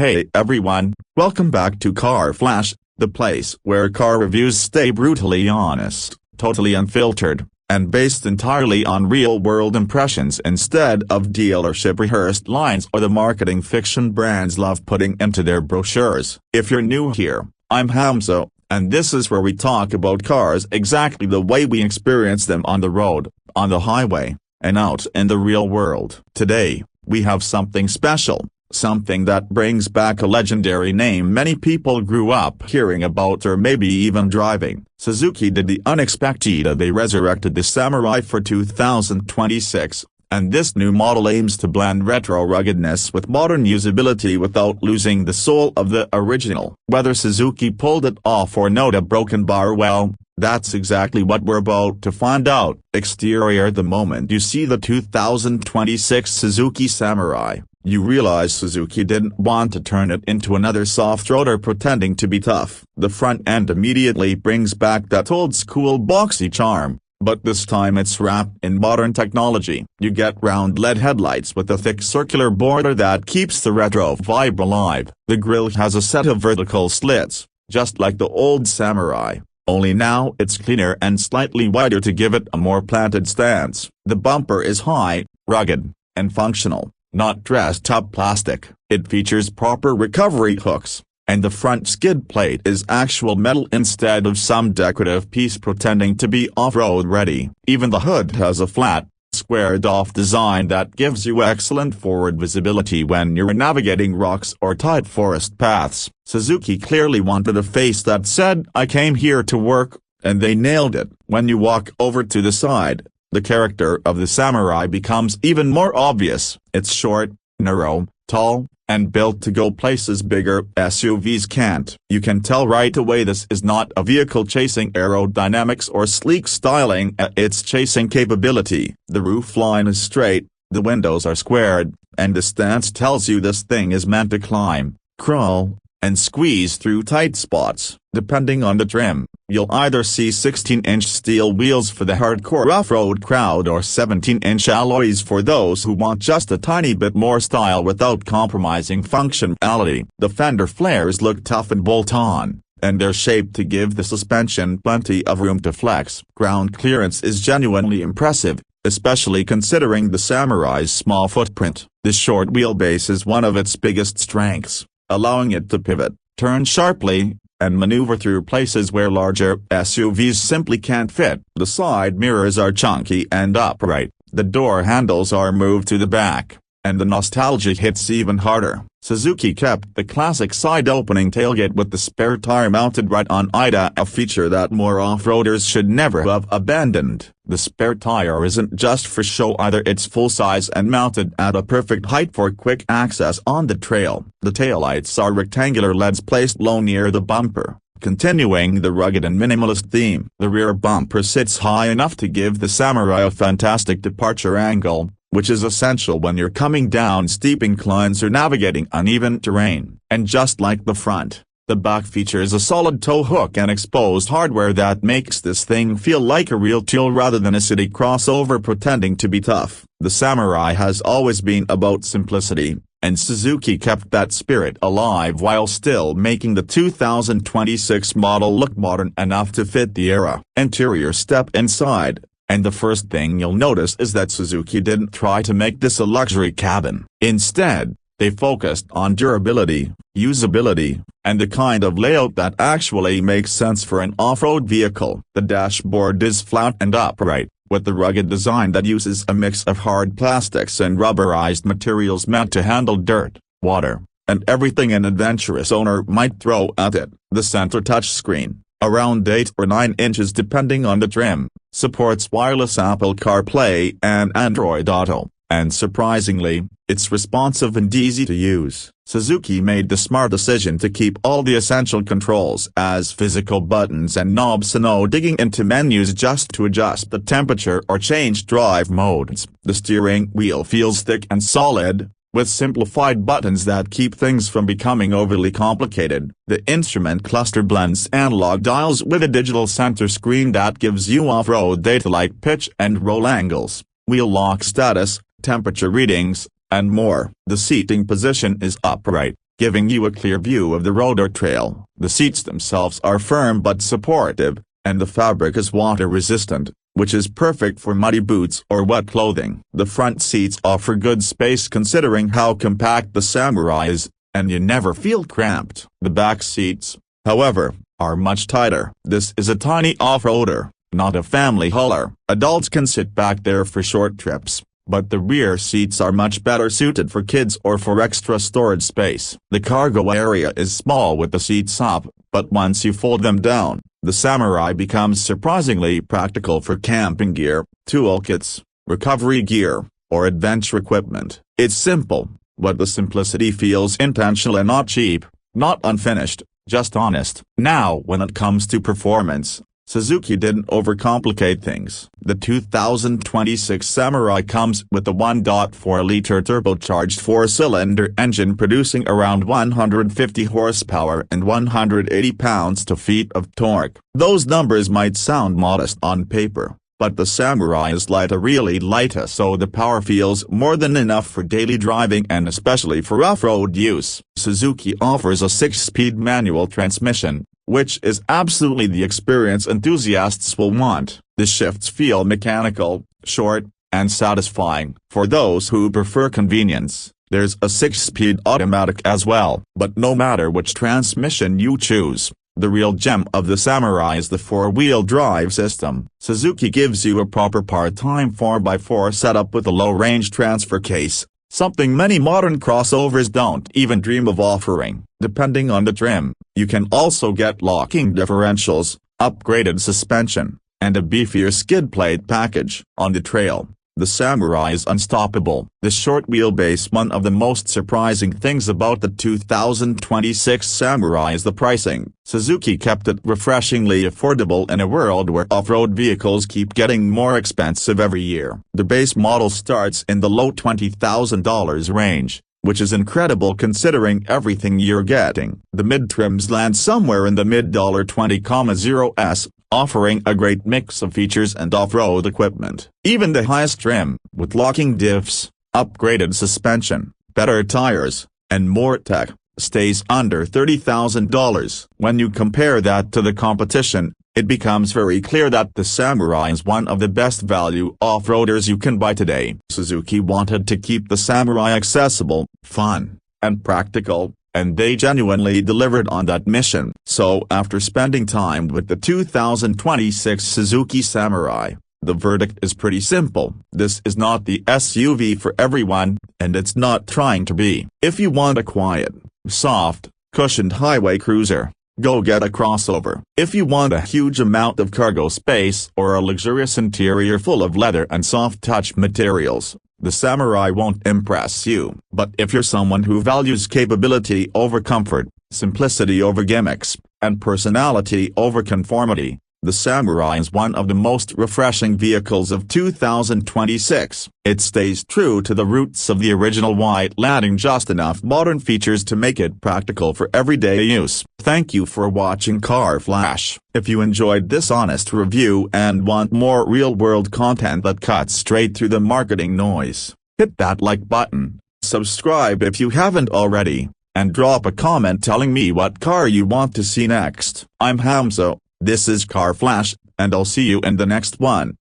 Hey everyone, welcome back to Car Flash, the place where car reviews stay brutally honest, totally unfiltered, and based entirely on real-world impressions instead of dealership rehearsed lines or the marketing fiction brands love putting into their brochures. If you're new here, I'm Hamza, and this is where we talk about cars exactly the way we experience them on the road, on the highway, and out in the real world. Today, we have something special. Something that brings back a legendary name many people grew up hearing about or maybe even driving. Suzuki did the unexpected. They resurrected the Samurai for 2026, and this new model aims to blend retro ruggedness with modern usability without losing the soul of the original. Whether Suzuki pulled it off or not a broken bar, well, that's exactly what we're about to find out. Exterior. The moment you see the 2026 Suzuki Samurai, you realize Suzuki didn't want to turn it into another soft-roader pretending to be tough. The front end immediately brings back that old-school boxy charm, but this time it's wrapped in modern technology. You get round LED headlights with a thick circular border that keeps the retro vibe alive. The grille has a set of vertical slits, just like the old Samurai, only now it's cleaner and slightly wider to give it a more planted stance. The bumper is high, rugged, and functional, not dressed-up plastic. It features proper recovery hooks, and the front skid plate is actual metal instead of some decorative piece pretending to be off-road ready. Even the hood has a flat, squared-off design that gives you excellent forward visibility when you're navigating rocks or tight forest paths. Suzuki clearly wanted a face that said, "I came here to work," and they nailed it. When you walk over to the side, the character of the Samurai becomes even more obvious. It's short, narrow, tall, and built to go places bigger SUVs can't. You can tell right away this is not a vehicle chasing aerodynamics or sleek styling, it's chasing capability. The roofline is straight, the windows are squared, and the stance tells you this thing is meant to climb, crawl, and squeeze through tight spots. Depending on the trim, you'll either see 16-inch steel wheels for the hardcore off-road crowd or 17-inch alloys for those who want just a tiny bit more style without compromising functionality. The fender flares look tough and bolt-on, and they're shaped to give the suspension plenty of room to flex. Ground clearance is genuinely impressive, especially considering the Samurai's small footprint. The short wheelbase is one of its biggest strengths, allowing it to pivot, turn sharply, and maneuver through places where larger SUVs simply can't fit. The side mirrors are chunky and upright, the door handles are moved to the back, and the nostalgia hits even harder. Suzuki kept the classic side-opening tailgate with the spare tire mounted right on it, a feature that more off-roaders should never have abandoned. The spare tire isn't just for show either, it's full-size and mounted at a perfect height for quick access on the trail. The taillights are rectangular LEDs placed low near the bumper, continuing the rugged and minimalist theme. The rear bumper sits high enough to give the Samurai a fantastic departure angle, which is essential when you're coming down steep inclines or navigating uneven terrain. And just like the front, the back features a solid tow hook and exposed hardware that makes this thing feel like a real tool rather than a city crossover pretending to be tough. The Samurai has always been about simplicity, and Suzuki kept that spirit alive while still making the 2026 model look modern enough to fit the era. Interior. Step inside, and the first thing you'll notice is that Suzuki didn't try to make this a luxury cabin. Instead, they focused on durability, usability, and the kind of layout that actually makes sense for an off-road vehicle. The dashboard is flat and upright, with the rugged design that uses a mix of hard plastics and rubberized materials meant to handle dirt, water, and everything an adventurous owner might throw at it. The center touchscreen, around 8 or 9 inches depending on the trim, supports wireless Apple CarPlay and Android Auto, and surprisingly, it's responsive and easy to use. Suzuki made the smart decision to keep all the essential controls as physical buttons and knobs, and no digging into menus just to adjust the temperature or change drive modes. The steering wheel feels thick and solid, with simplified buttons that keep things from becoming overly complicated. The instrument cluster blends analog dials with a digital center screen that gives you off-road data like pitch and roll angles, wheel lock status, temperature readings, and more. The seating position is upright, giving you a clear view of the road or trail. The seats themselves are firm but supportive, and the fabric is water-resistant, which is perfect for muddy boots or wet clothing. The front seats offer good space considering how compact the Samurai is, and you never feel cramped. The back seats, however, are much tighter. This is a tiny off-roader, not a family hauler. Adults can sit back there for short trips, but the rear seats are much better suited for kids or for extra storage space. The cargo area is small with the seats up, but once you fold them down, the Samurai becomes surprisingly practical for camping gear, toolkits, recovery gear, or adventure equipment. It's simple, but the simplicity feels intentional and not cheap, not unfinished, just honest. Now when it comes to performance, Suzuki didn't overcomplicate things. The 2026 Samurai comes with a 1.4-liter turbocharged 4-cylinder engine producing around 150 horsepower and 180 pounds-feet of torque. Those numbers might sound modest on paper, but the Samurai is really light, so the power feels more than enough for daily driving and especially for off-road use. Suzuki offers a 6-speed manual transmission, which is absolutely the experience enthusiasts will want. The shifts feel mechanical, short, and satisfying. For those who prefer convenience, there's a 6-speed automatic as well. But no matter which transmission you choose, the real gem of the Samurai is the 4-wheel drive system. Suzuki gives you a proper part-time 4x4 setup with a low-range transfer case, something many modern crossovers don't even dream of offering. Depending on the trim, you can also get locking differentials, upgraded suspension, and a beefier skid plate package. On the trail, the Samurai is unstoppable. The short wheelbase. One of the most surprising things about the 2026 Samurai is the pricing. Suzuki kept it refreshingly affordable in a world where off-road vehicles keep getting more expensive every year. The base model starts in the low $20,000 range, which is incredible considering everything you're getting. The mid-trims land somewhere in the mid-$20,000s, offering a great mix of features and off-road equipment. Even the highest trim, with locking diffs, upgraded suspension, better tires, and more tech, stays under $30,000. When you compare that to the competition, it becomes very clear that the Samurai is one of the best value off-roaders you can buy today. Suzuki wanted to keep the Samurai accessible, fun, and practical, and they genuinely delivered on that mission. So after spending time with the 2026 Suzuki Samurai, the verdict is pretty simple. This is not the SUV for everyone, and it's not trying to be. If you want a quiet, soft, cushioned highway cruiser, go get a crossover. If you want a huge amount of cargo space or a luxurious interior full of leather and soft-touch materials, the Samurai won't impress you. But if you're someone who values capability over comfort, simplicity over gimmicks, and personality over conformity, the Samurai is one of the most refreshing vehicles of 2026. It stays true to the roots of the original while adding just enough modern features to make it practical for everyday use. Thank you for watching Car Flash. If you enjoyed this honest review and want more real-world content that cuts straight through the marketing noise, hit that like button, subscribe if you haven't already, and drop a comment telling me what car you want to see next. I'm Hamza. This is Car Flash, and I'll see you in the next one.